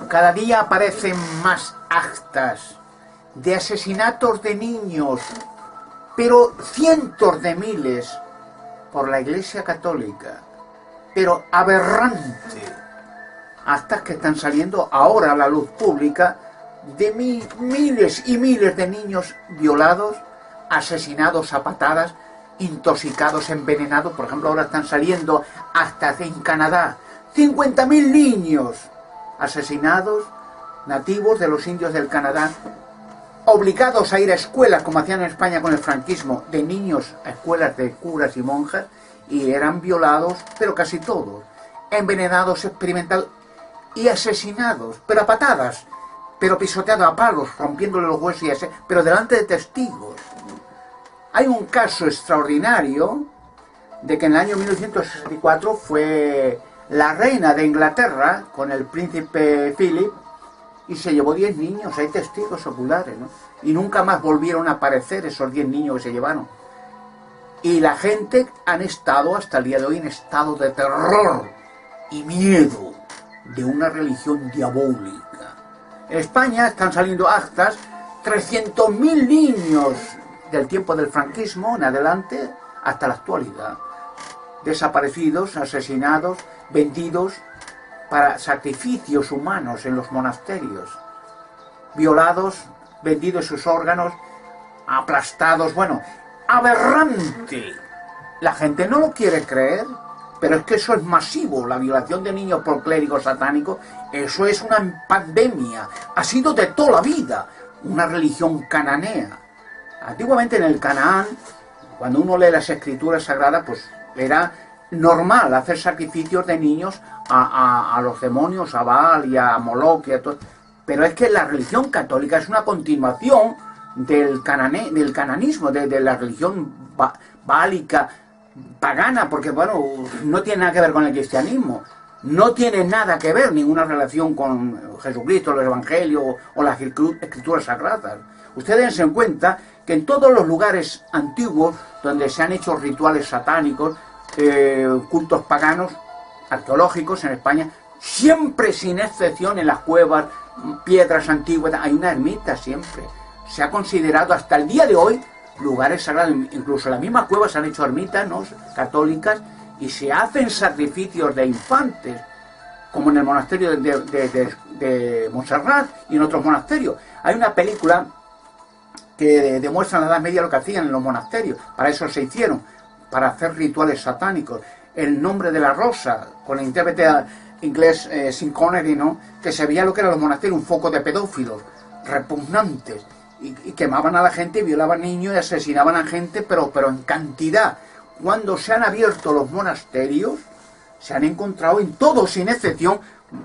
cada día aparecen más actas de asesinatos de niños, pero cientos de miles, por la Iglesia Católica. Pero aberrante. Actas que están saliendo ahora a la luz pública de miles y miles de niños violados, asesinados a patadas, intoxicados, envenenados. Por ejemplo, ahora están saliendo actas en Canadá. 50.000 niños asesinados, nativos de los indios del Canadá, obligados a ir a escuelas, como hacían en España con el franquismo, de niños a escuelas de curas y monjas, y eran violados, pero casi todos, envenenados, experimentados y asesinados, pero a patadas, pero pisoteados a palos, rompiéndole los huesos y así, pero delante de testigos. Hay un caso extraordinario de que en el año 1964 fue la reina de Inglaterra con el príncipe Philip y se llevó 10 niños, hay testigos oculares, ¿no? Y nunca más volvieron a aparecer esos 10 niños que se llevaron. Y la gente han estado hasta el día de hoy en estado de terror y miedo de una religión diabólica. En España están saliendo actas, 300.000 niños del tiempo del franquismo en adelante hasta la actualidad, desaparecidos, asesinados, vendidos para sacrificios humanos en los monasterios, violados, vendidos sus órganos, aplastados, bueno, aberrante. La gente no lo quiere creer, pero es que eso es masivo, la violación de niños por clérigos satánicos, eso es una pandemia, ha sido de toda la vida, una religión cananea. Antiguamente en el Canaán, cuando uno lee las escrituras sagradas, pues era normal hacer sacrificios de niños a los demonios, a Baal y a Moloch y a todo. Pero es que la religión católica es una continuación del cananismo, de la religión bálica, pagana, porque bueno, no tiene nada que ver con el cristianismo, no tiene nada que ver, ninguna relación con Jesucristo, los evangelios o las escrituras sagradas. Ustedes dense en cuenta que en todos los lugares antiguos donde se han hecho rituales satánicos, cultos paganos, arqueológicos en España, siempre sin excepción en las cuevas, piedras antiguas, hay una ermita siempre. Se ha considerado hasta el día de hoy lugares sagrados, incluso en las mismas cuevas se han hecho ermitas, ¿no?, católicas, y se hacen sacrificios de infantes, como en el monasterio de Montserrat y en otros monasterios. Hay una película que demuestra en la Edad Media lo que hacían en los monasterios, para eso se hicieron, para hacer rituales satánicos. El nombre de la rosa, con el intérprete inglés Sean Connery, ¿no?, que se veía lo que eran los monasterios, un foco de pedófilos repugnantes, y quemaban a la gente, violaban niños y asesinaban a gente, pero en cantidad. Cuando se han abierto los monasterios, se han encontrado en todos, sin excepción,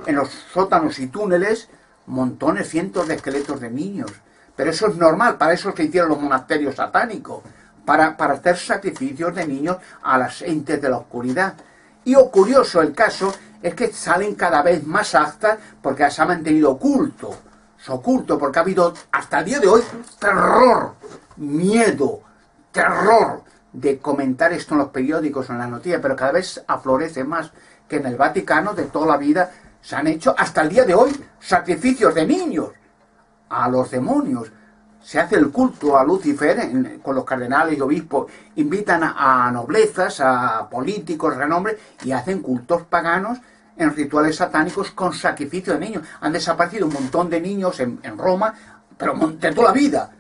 en los sótanos y túneles, montones, cientos de esqueletos de niños. Pero eso es normal, para eso se hicieron los monasterios satánicos, para hacer sacrificios de niños a las entes de la oscuridad. Y lo curioso el caso es que salen cada vez más actas porque se ha mantenido oculto. Es oculto porque ha habido hasta el día de hoy terror, miedo, terror de comentar esto en los periódicos, en las noticias, pero cada vez aflorece más que en el Vaticano de toda la vida se han hecho hasta el día de hoy sacrificios de niños a los demonios. Se hace el culto a Lucifer con los cardenales y obispos, invitan a noblezas, a políticos, renombre, y hacen cultos paganos en rituales satánicos con sacrificio de niños. Han desaparecido un montón de niños en Roma, pero de toda la vida.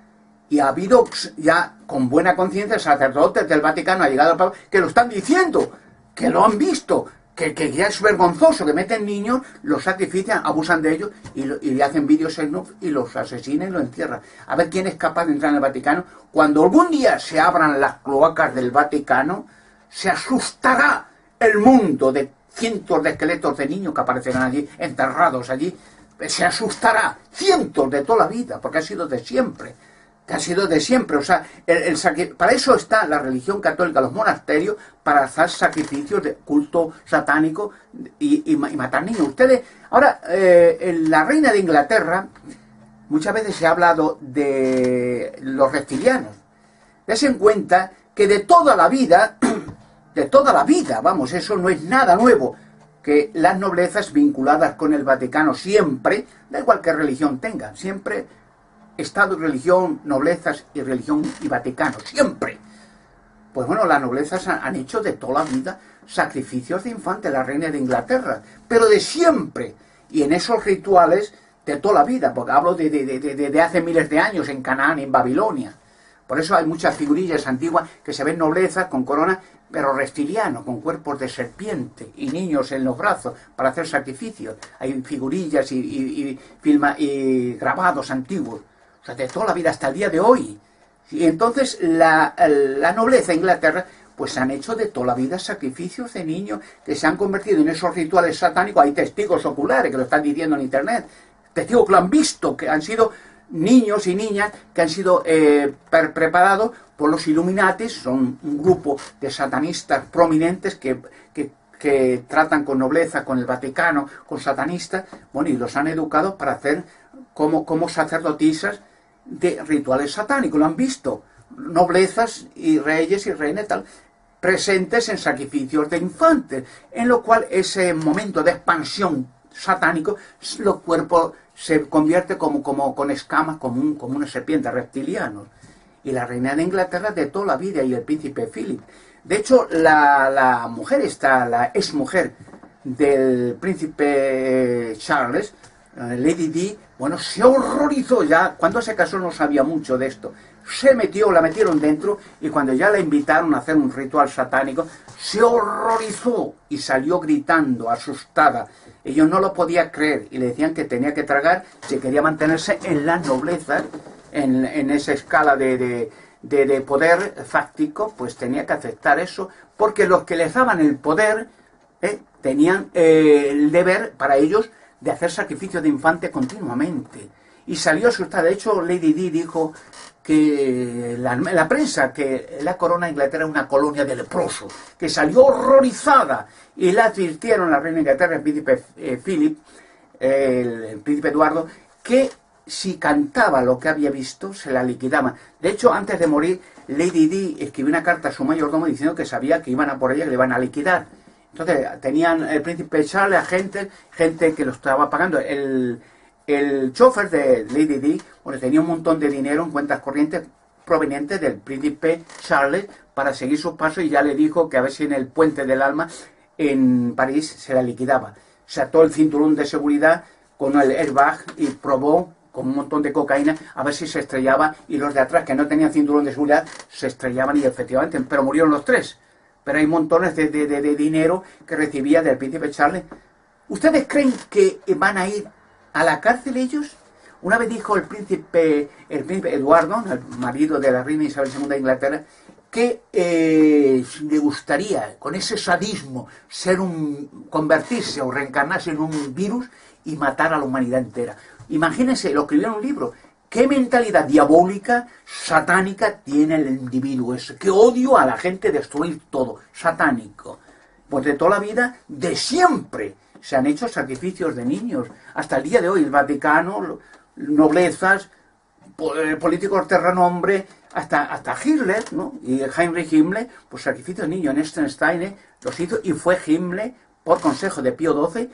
Y ha habido ya, con buena conciencia, sacerdotes del Vaticano, ha llegado al Papa, que lo están diciendo, que lo han visto, que ya es vergonzoso, que meten niños, los sacrifican, abusan de ellos y le hacen vídeos y los asesinan y los entierran. A ver quién es capaz de entrar en el Vaticano. Cuando algún día se abran las cloacas del Vaticano, se asustará el mundo de cientos de esqueletos de niños que aparecerán allí, enterrados allí. Se asustará, cientos de toda la vida, porque ha sido de siempre. Que ha sido de siempre, o sea, para eso está la religión católica, los monasterios, para hacer sacrificios de culto satánico y matar niños. Ustedes, ahora, la reina de Inglaterra, muchas veces se ha hablado de los reptilianos. Dense en cuenta que de toda la vida, vamos, eso no es nada nuevo, que las noblezas vinculadas con el Vaticano siempre, da igual qué religión tengan, siempre Estado y religión, noblezas y religión y Vaticano, siempre. Pues bueno, las noblezas han hecho de toda la vida sacrificios de infantes, la reina de Inglaterra, pero de siempre. Y en esos rituales de toda la vida, porque hablo de hace miles de años en Canaán, en Babilonia. Por eso hay muchas figurillas antiguas que se ven noblezas con corona, pero reptilianos, con cuerpos de serpiente y niños en los brazos para hacer sacrificios. Hay figurillas y grabados antiguos, o sea, de toda la vida hasta el día de hoy. Y entonces la nobleza de Inglaterra pues han hecho de toda la vida sacrificios de niños que se han convertido en esos rituales satánicos. Hay testigos oculares que lo están diciendo en internet, testigos que lo han visto, que han sido niños y niñas que han sido preparados por los Illuminati. Son un grupo de satanistas prominentes que tratan con nobleza, con el Vaticano, con satanistas, bueno, y los han educado para hacer como sacerdotisas de rituales satánicos. Lo han visto, noblezas y reyes y reinas tal, presentes en sacrificios de infantes, en lo cual ese momento de expansión satánico, los cuerpos se convierte como con escamas, como una serpiente, reptilianos. Y la reina de Inglaterra de toda la vida y el príncipe Philip. De hecho, la mujer esta, la exmujer del príncipe Charles, Lady Di, bueno, se horrorizó ya. Cuando se casó no sabía mucho de esto. La metieron dentro, y cuando ya la invitaron a hacer un ritual satánico, se horrorizó y salió gritando, asustada. Ellos no lo podían creer y le decían que tenía que tragar si quería mantenerse en la nobleza, en esa escala de poder fáctico, pues tenía que aceptar eso, porque los que les daban el poder tenían el deber para ellos de hacer sacrificios de infantes continuamente. Y salió asustada. De hecho, Lady Di dijo que la prensa, que la corona de Inglaterra es una colonia de leprosos, que salió horrorizada, y le advirtieron la reina de Inglaterra, el príncipe Philip, el príncipe Eduardo, que si cantaba lo que había visto, se la liquidaban. De hecho, antes de morir, Lady Di escribió una carta a su mayordomo diciendo que sabía que iban a por ella, que le iban a liquidar. Entonces, tenían el príncipe Charles, agentes, gente que lo estaba pagando. El chofer de Lady Di, bueno, tenía un montón de dinero en cuentas corrientes provenientes del príncipe Charles para seguir sus pasos, y ya le dijo que a ver si en el Puente del Alma en París se la liquidaba. Se ató el cinturón de seguridad con el airbag y probó con un montón de cocaína a ver si se estrellaba, y los de atrás, que no tenían cinturón de seguridad, se estrellaban, y efectivamente, pero murieron los tres. Pero hay montones de dinero que recibía del príncipe Charles. ¿Ustedes creen que van a ir a la cárcel ellos? Una vez dijo el príncipe Eduardo, el marido de la reina Isabel II de Inglaterra, que le gustaría, con ese sadismo, convertirse o reencarnarse en un virus y matar a la humanidad entera. Imagínense, lo escribió en un libro. ¿Qué mentalidad diabólica, satánica tiene el individuo ese? ¿Qué odio a la gente, destruir todo? Satánico. Pues de toda la vida, de siempre, se han hecho sacrificios de niños. Hasta el día de hoy, el Vaticano, noblezas, políticos de renombre, hasta Hitler, ¿no? Y Heinrich Himmler, pues sacrificios de niños. En Liechtenstein los hizo, y fue Himmler, por consejo de Pío XII,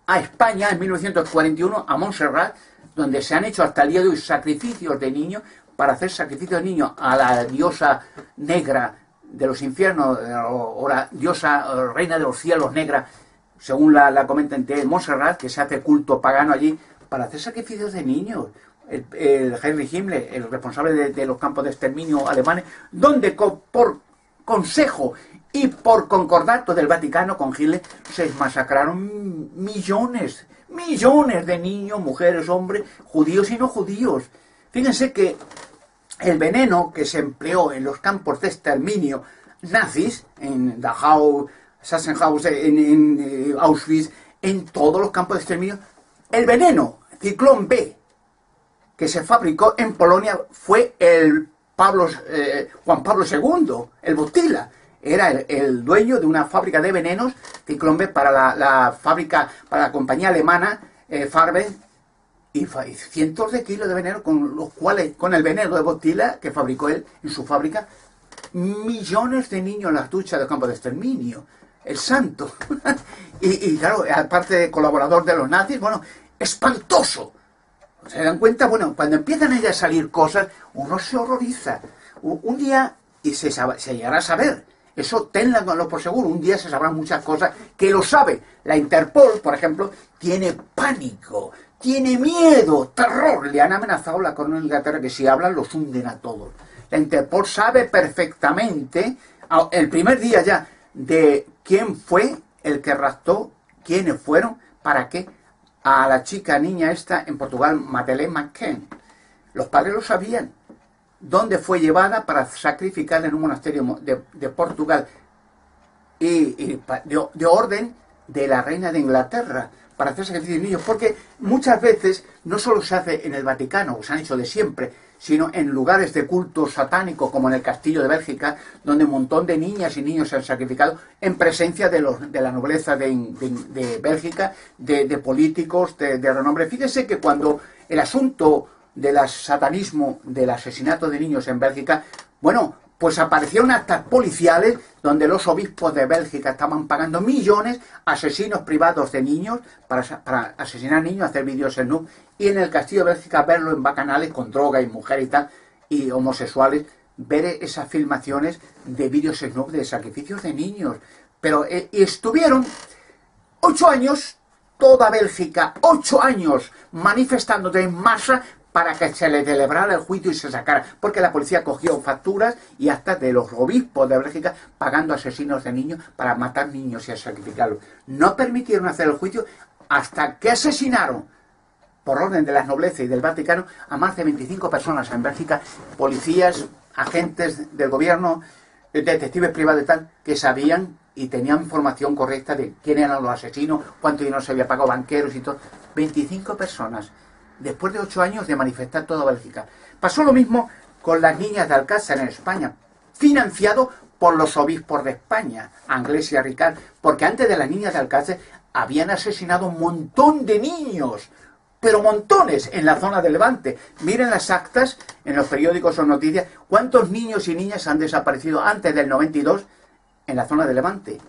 a España en 1941, a Montserrat, donde se han hecho hasta el día de hoy sacrificios de niños, para hacer sacrificios de niños a la diosa negra de los infiernos, o la diosa reina de los cielos negra, según la comentan de Montserrat, que se hace culto pagano allí, para hacer sacrificios de niños. El Heinrich Himmler, el responsable de los campos de exterminio alemanes, donde por consejo y por concordato del Vaticano con Hitler se masacraron millones de niños, mujeres, hombres, judíos y no judíos. Fíjense que el veneno que se empleó en los campos de exterminio nazis, en Dachau, Sachsenhausen, en Auschwitz, en todos los campos de exterminio, el veneno, Ciclón B, que se fabricó en Polonia, fue Juan Pablo II, el Botila. Era el dueño de una fábrica de venenos, Ciclón B, para la fábrica, para la compañía alemana Farbe, y cientos de kilos de veneno, con el veneno de Botila que fabricó él en su fábrica, millones de niños en las duchas del campo de exterminio. el santo. y claro, aparte de colaborador de los nazis, bueno, espantoso. ¿Se dan cuenta? Bueno, cuando empiezan ya a salir cosas, uno se horroriza. Un día, y se llegará a saber, eso tenlo por seguro, un día se sabrán muchas cosas que lo sabe. La Interpol, por ejemplo, tiene pánico, tiene miedo, terror. Le han amenazado la corona de Inglaterra que si hablan los hunden a todos. La Interpol sabe perfectamente, el primer día ya, de quién fue el que raptó, quiénes fueron, para qué, a la chica niña esta en Portugal, Madeleine McCann. Los padres lo sabían. Dónde fue llevada para sacrificar en un monasterio de Portugal y de orden de la reina de Inglaterra para hacer sacrificios de niños, porque muchas veces no solo se hace en el Vaticano, o se han hecho de siempre, sino en lugares de culto satánico como en el Castillo de Bélgica, donde un montón de niñas y niños se han sacrificado en presencia de la nobleza de Bélgica, de políticos de renombre. Fíjese que cuando el asunto del satanismo, del asesinato de niños en Bélgica, bueno, pues aparecieron actas policiales donde los obispos de Bélgica estaban pagando millones a asesinos privados de niños para asesinar niños, hacer vídeos en nu, y en el Castillo de Bélgica verlo en bacanales con droga y mujeres y tal, y homosexuales, ver esas filmaciones de vídeos en nu de sacrificios de niños. Pero estuvieron 8 años, toda Bélgica, 8 años manifestando en masa para que se le celebrara el juicio y se sacara, porque la policía cogió facturas y hasta de los obispos de Bélgica pagando asesinos de niños para matar niños y a sacrificarlos. No permitieron hacer el juicio hasta que asesinaron, por orden de las noblezas y del Vaticano, a más de 25 personas en Bélgica, policías, agentes del gobierno, detectives privados y tal, que sabían y tenían información correcta de quién eran los asesinos, cuánto dinero se había pagado, banqueros y todo. 25 personas. Después de 8 años de manifestar toda Bélgica. Pasó lo mismo con las niñas de Alcázar en España, financiado por los obispos de España, Anglés y Ricard, porque antes de las niñas de Alcázar habían asesinado un montón de niños, pero montones en la zona del Levante. Miren las actas en los periódicos o noticias, cuántos niños y niñas han desaparecido antes del 92 en la zona del Levante.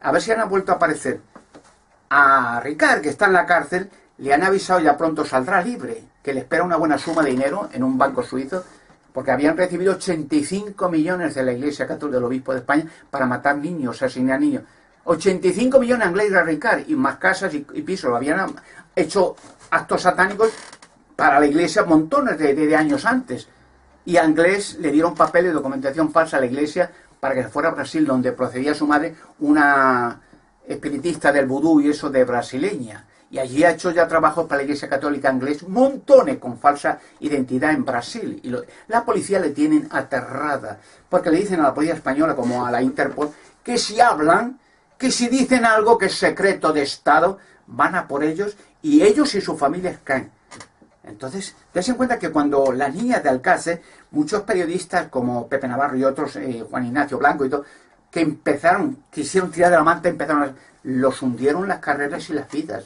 A ver si han vuelto a aparecer. A Ricard, que está en la cárcel, le han avisado ya pronto saldrá libre, que le espera una buena suma de dinero en un banco suizo, porque habían recibido 85 millones de la Iglesia Católica del Obispo de España para matar niños, asesinar niños. 85 millones a Anglés y a Ricard, y más casas y pisos. Habían hecho actos satánicos para la Iglesia montones de años antes. Y a Anglés le dieron papeles de documentación falsa a la Iglesia para que fuera a Brasil, donde procedía su madre, una espiritista del vudú y eso de brasileña. Y allí ha hecho ya trabajos para la Iglesia Católica Inglesa, montones con falsa identidad en Brasil. Y la policía le tienen aterrada, porque le dicen a la policía española, como a la Interpol, que si hablan, que si dicen algo que es secreto de Estado, van a por ellos y ellos y sus familias caen. Entonces, tense en cuenta que cuando las niñas de Alcácer, muchos periodistas como Pepe Navarro y otros, Juan Ignacio Blanco y todo, que quisieron tirar de la manta, los hundieron las carreras y las vidas.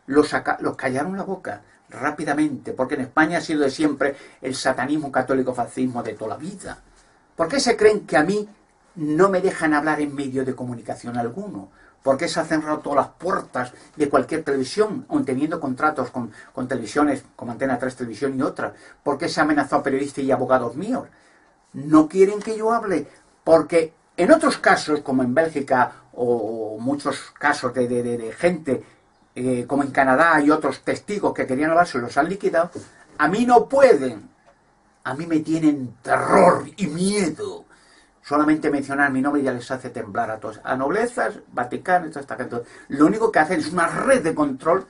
Los callaron la boca rápidamente, porque en España ha sido de siempre el satanismo católico fascismo de toda la vida. ¿Por qué se creen que a mí no me dejan hablar en medio de comunicación alguno? ¿Por qué se han cerrado todas las puertas de cualquier televisión, aun teniendo contratos con televisiones, como Antena 3 Televisión y otras? ¿Por qué se ha amenazado a periodistas y abogados míos? No quieren que yo hable, porque en otros casos, como en Bélgica, o muchos casos de gente, como en Canadá y otros testigos que querían hablar, se los han liquidado. A mí no pueden. A mí me tienen terror y miedo. Solamente mencionar mi nombre ya les hace temblar a todos. A noblezas, Vaticano, toda esta gente. Lo único que hacen es una red de control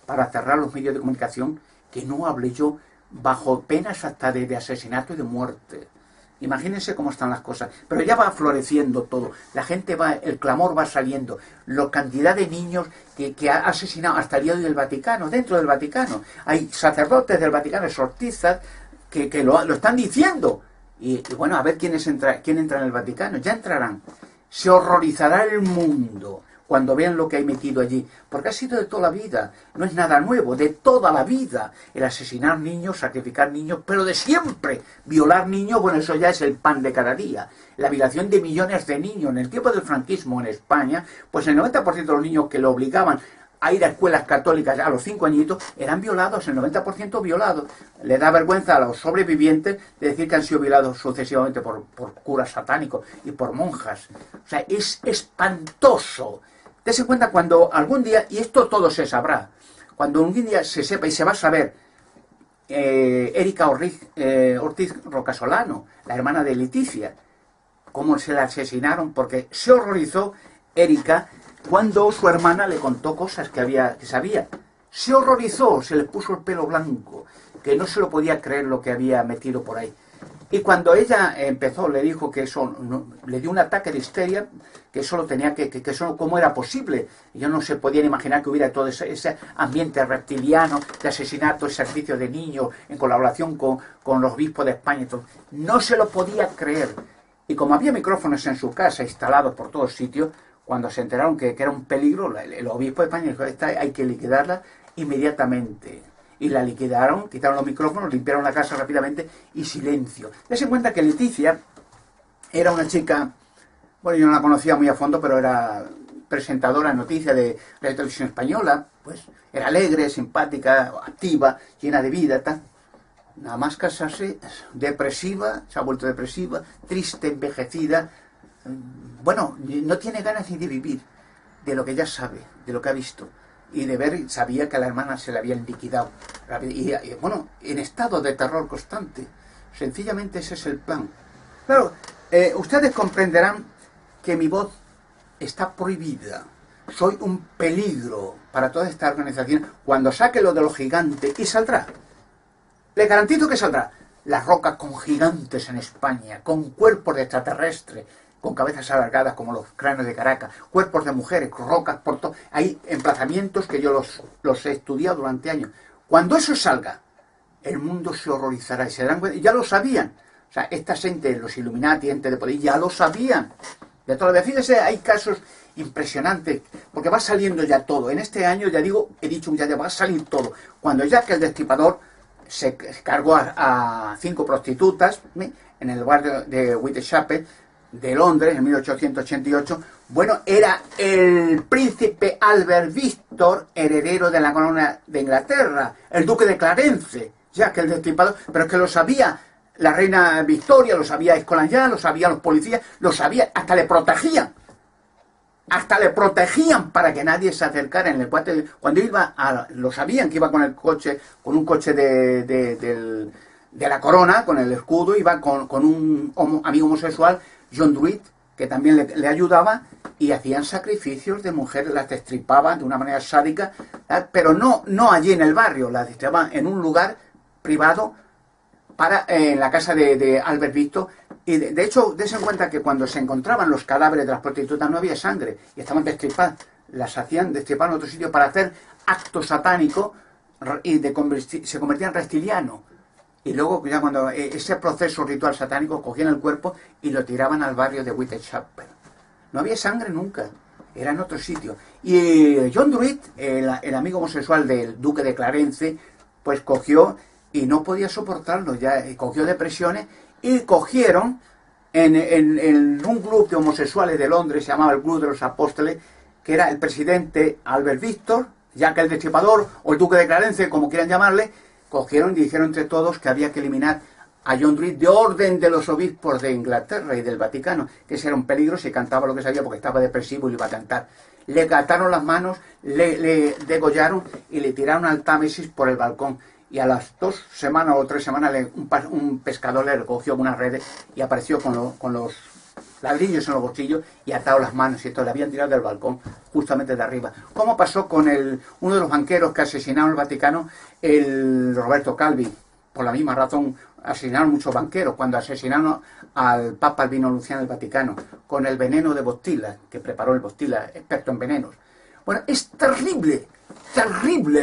para cerrar los medios de comunicación, que no hable yo bajo penas hasta de asesinato y de muerte. Imagínense cómo están las cosas. Pero ya va floreciendo todo. La gente va, el clamor va saliendo. La cantidad de niños que ha asesinado hasta el día del Vaticano, dentro del Vaticano. Hay sacerdotes del Vaticano, exorcistas, que lo están diciendo. Y bueno, a ver quién entra en el Vaticano. Ya entrarán. Se horrorizará el mundo cuando vean lo que hay metido allí, porque ha sido de toda la vida, no es nada nuevo, de toda la vida, el asesinar niños, sacrificar niños, pero de siempre, violar niños, bueno, eso ya es el pan de cada día. La violación de millones de niños en el tiempo del franquismo en España, pues el 90% de los niños que lo obligaban a ir a escuelas católicas a los 5 añitos, eran violados, el 90% violados. Le da vergüenza a los sobrevivientes de decir que han sido violados sucesivamente por curas satánicos y por monjas. O sea, es espantoso. Dese cuenta cuando algún día, y esto todo se sabrá, cuando un día se sepa y se va a saber, Erika Ortiz Rocasolano, la hermana de Leticia, cómo se la asesinaron, porque se horrorizó Erika cuando su hermana le contó cosas que sabía. Se horrorizó, se le puso el pelo blanco, que no se lo podía creer lo que había metido por ahí. Y cuando ella empezó, le dijo que eso, le dio un ataque de histeria, que eso lo tenía que eso cómo era posible. Ellos no se podían imaginar que hubiera todo ese ambiente reptiliano de asesinato, servicio de niños, en colaboración con los obispos de España y todo. No se lo podía creer. Y como había micrófonos en su casa instalados por todos sitios, cuando se enteraron que era un peligro, el obispo de España dijo, esta hay que liquidarla inmediatamente. Y la liquidaron, quitaron los micrófonos, limpiaron la casa rápidamente y silencio. Dese cuenta que Leticia era una chica, bueno, yo no la conocía muy a fondo, pero era presentadora de noticias de la televisión española, pues era alegre, simpática, activa, llena de vida, tal. Nada más casarse, depresiva, se ha vuelto depresiva, triste, envejecida. Bueno, no tiene ganas ni de vivir, de lo que ya sabe, de lo que ha visto. Y de ver, sabía que a la hermana se le habían liquidado. Y bueno, en estado de terror constante. Sencillamente ese es el plan. Claro, ustedes comprenderán que mi voz está prohibida. Soy un peligro para toda esta organización. Cuando saque lo de los gigantes, y saldrá. Le garantizo que saldrá. Las rocas con gigantes en España, con cuerpos de extraterrestres, con cabezas alargadas como los cráneos de Caracas, cuerpos de mujeres, rocas por todo. Hay emplazamientos que yo los he estudiado durante años. Cuando eso salga, el mundo se horrorizará y se darán cuenta. Y ya lo sabían. O sea, esta gente, los Illuminati, gente de poder, ya lo sabían. De toda la vida. Fíjese, hay casos impresionantes, porque va saliendo ya todo. En este año, ya digo, he dicho ya va a salir todo. Cuando Jack el Destripador se cargó a 5 prostitutas en el barrio de Whitechapel de Londres en 1888, bueno, era el príncipe Albert Víctor, heredero de la corona de Inglaterra, el duque de Clarence, Jack el Destripador, pero es que lo sabía la reina Victoria, lo sabía Escolanyà, lo sabían los policías, lo sabía, hasta le protegían para que nadie se acercara en el cuartel. Cuando iba lo sabían que iba con el coche, con un coche de la corona, con el escudo, iba con un amigo homosexual, John Druitt, que también le ayudaba, y hacían sacrificios de mujeres, las destripaban de una manera sádica, pero no allí en el barrio, las destripaban en un lugar privado en la casa de Albert Víctor. Y de hecho, dense en cuenta que cuando se encontraban los cadáveres de las prostitutas no había sangre y estaban destripadas. Las hacían destripar en otro sitio para hacer actos satánicos y se convertían en reptilianos. Y luego, ya cuando ese proceso ritual satánico, cogían el cuerpo y lo tiraban al barrio de Whitechapel. No había sangre nunca, era en otro sitio. Y John Druitt, el amigo homosexual del duque de Clarence, pues cogió y no podía soportarlo, ya cogió depresiones. Y cogieron en un club de homosexuales de Londres, se llamaba el Club de los Apóstoles, que era el presidente Albert Víctor, Jack el Destripador, o el Duque de Clarence, como quieran llamarle. Cogieron y dijeron entre todos que había que eliminar a John Druitt de orden de los obispos de Inglaterra y del Vaticano, que ese era un peligro si cantaba lo que sabía porque estaba depresivo y le iba a cantar. Le ataron las manos, le degollaron y le tiraron al Támesis por el balcón. Y a las 2 semanas o 3 semanas un pescador le recogió unas redes y apareció con los ladrillos en los bolsillos y atado las manos y esto, le habían tirado del balcón justamente de arriba. ¿Cómo pasó con uno de los banqueros que asesinaron el Vaticano, el Roberto Calvi? Por la misma razón asesinaron muchos banqueros cuando asesinaron al Papa Albino Luciano del Vaticano con el veneno de Bostila, que preparó el Bostila, experto en venenos. Bueno, es terrible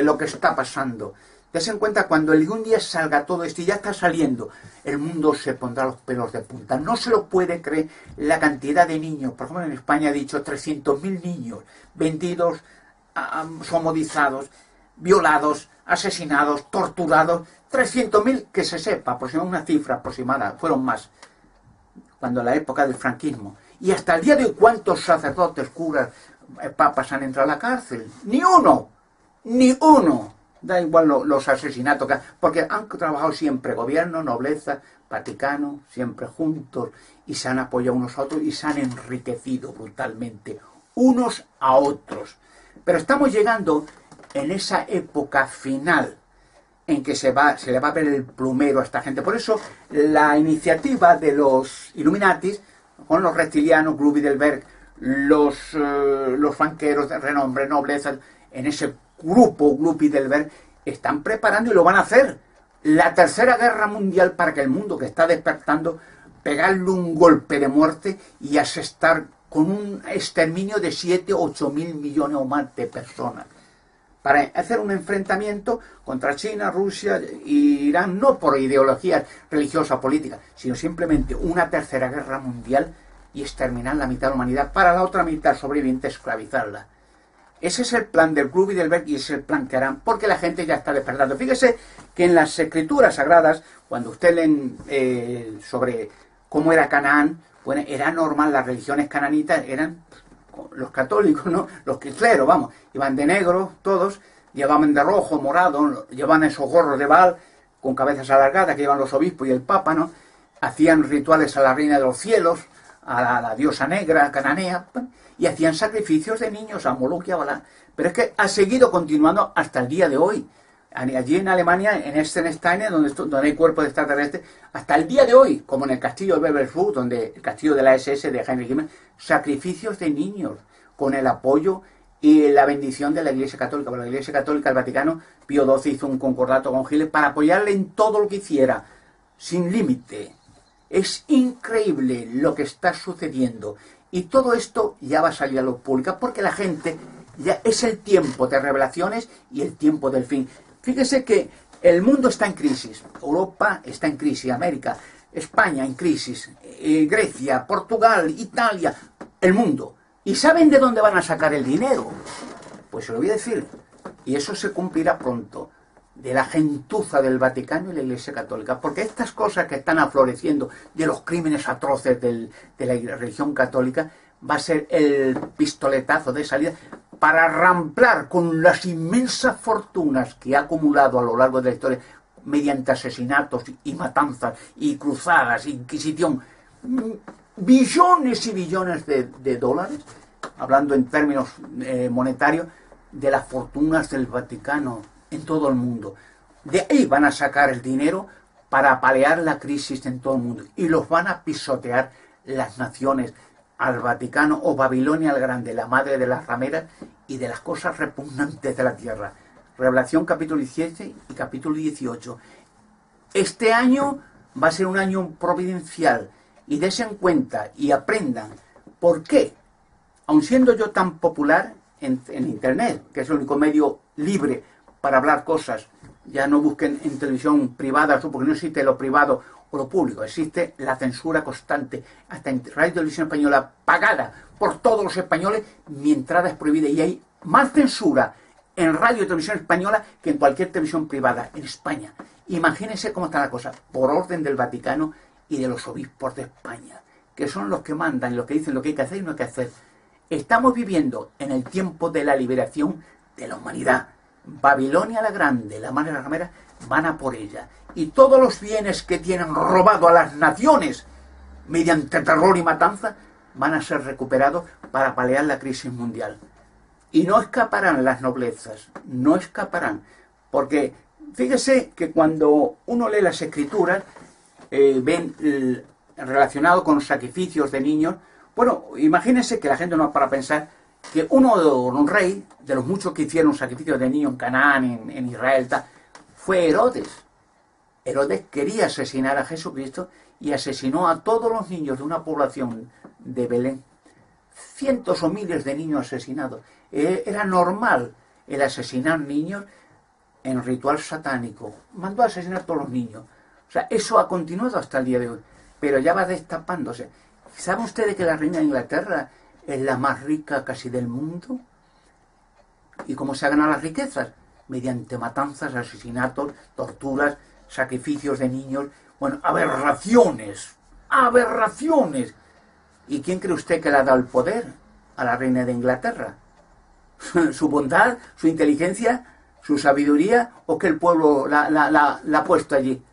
lo que está pasando. Dese en cuenta, cuando algún día salga todo esto, y ya está saliendo, el mundo se pondrá los pelos de punta. No se lo puede creer la cantidad de niños. Por ejemplo, en España he dicho 300.000 niños vendidos, somodizados, violados, asesinados, torturados. 300.000, que se sepa, aproximadamente una cifra aproximada, fueron más, cuando en la época del franquismo. Y hasta el día de hoy, ¿cuántos sacerdotes, curas, papas han entrado a la cárcel? ¡Ni uno! ¡Ni uno! Da igual los asesinatos, porque han trabajado siempre gobierno, nobleza, Vaticano, siempre juntos, y se han apoyado unos a otros y se han enriquecido brutalmente, unos a otros. Pero estamos llegando en esa época final en que se le va a ver el plumero a esta gente. Por eso la iniciativa de los Illuminatis, con los reptilianos, Bilderberg, los banqueros de renombre, nobleza, en ese grupo Bilderberg, están preparando, y lo van a hacer, la tercera guerra mundial, para que el mundo que está despertando, pegarle un golpe de muerte y asestar con un exterminio de 7 o 8 mil millones o más de personas, para hacer un enfrentamiento contra China, Rusia e Irán, no por ideologías religiosas o políticas, sino simplemente una tercera guerra mundial y exterminar la mitad de la humanidad, para la otra mitad sobreviviente esclavizarla. Ese es el plan del Club Bilderberg, y ese es el plan que harán, porque la gente ya está despertando. Fíjese que en las escrituras sagradas, cuando usted leen sobre cómo era Canaán, bueno, era normal, las religiones cananitas eran los católicos, ¿no? Los cristeros, vamos, iban de negro todos, llevaban de rojo, morado, llevaban esos gorros de Baal con cabezas alargadas que llevan los obispos y el papa, ¿no? Hacían rituales a la reina de los cielos, a la diosa negra cananea, y hacían sacrificios de niños a Moloch y a Balá. Pero es que ha seguido continuando hasta el día de hoy. Allí en Alemania, en Eisenstein, donde hay cuerpos de extraterrestres, hasta el día de hoy, como en el castillo de Bevershut, donde el castillo de la SS de Heinrich Himmler, sacrificios de niños, con el apoyo y la bendición de la Iglesia Católica. Porque la Iglesia Católica, el Vaticano, Pío XII hizo un concordato con Hitler para apoyarle en todo lo que hiciera, sin límite. Es increíble lo que está sucediendo. Y todo esto ya va a salir a luz pública, porque la gente, ya es el tiempo de revelaciones y el tiempo del fin. Fíjese que el mundo está en crisis, Europa está en crisis, América, España en crisis, Grecia, Portugal, Italia, el mundo. ¿Y saben de dónde van a sacar el dinero? Pues se lo voy a decir, y eso se cumplirá pronto, de la gentuza del Vaticano y la Iglesia Católica, porque estas cosas que están afloreciendo, de los crímenes atroces de la religión católica, va a ser el pistoletazo de salida para ramplar con las inmensas fortunas que ha acumulado a lo largo de la historia, mediante asesinatos y matanzas y cruzadas, inquisición, billones y billones de dólares, hablando en términos monetarios, de las fortunas del Vaticano en todo el mundo. De ahí van a sacar el dinero para paliar la crisis en todo el mundo, y los van a pisotear las naciones, al Vaticano o Babilonia el Grande, la madre de las rameras y de las cosas repugnantes de la tierra. Revelación capítulo 17 y capítulo 18. Este año va a ser un año providencial, y desen cuenta y aprendan por qué, aun siendo yo tan popular en Internet, que es el único medio libre para hablar cosas, ya no busquen en televisión privada, porque no existe lo privado o lo público, existe la censura constante. Hasta en Radio y Televisión Española, pagada por todos los españoles, mi entrada es prohibida, y hay más censura en Radio y Televisión Española que en cualquier televisión privada en España. Imagínense cómo está la cosa, por orden del Vaticano y de los obispos de España, que son los que mandan, los que dicen lo que hay que hacer y no hay que hacer. Estamos viviendo en el tiempo de la liberación de la humanidad. Babilonia la Grande, la madre de la ramera, van a por ella. Y todos los bienes que tienen robado a las naciones mediante terror y matanza van a ser recuperados para paliar la crisis mundial. Y no escaparán las noblezas, no escaparán. Porque fíjese que cuando uno lee las escrituras, ven relacionado con sacrificios de niños. Bueno, imagínense que la gente no para pensar que un rey, de los muchos que hicieron sacrificios de niños en Canaán, en Israel, fue Herodes. Herodes quería asesinar a Jesucristo y asesinó a todos los niños de una población de Belén. Cientos o miles de niños asesinados. Era normal el asesinar niños en ritual satánico, mandó a asesinar a todos los niños. O sea, eso ha continuado hasta el día de hoy, pero ya va destapándose. ¿Sabe usted que la reina de Inglaterra es la más rica casi del mundo? ¿Y cómo se ha ganado las riquezas? Mediante matanzas, asesinatos, torturas, sacrificios de niños. Bueno, aberraciones. ¡Aberraciones! ¿Y quién cree usted que le ha dado el poder a la reina de Inglaterra? ¿Su bondad, su inteligencia, su sabiduría o que el pueblo la ha puesto allí?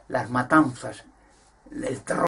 Las matanzas, el terror.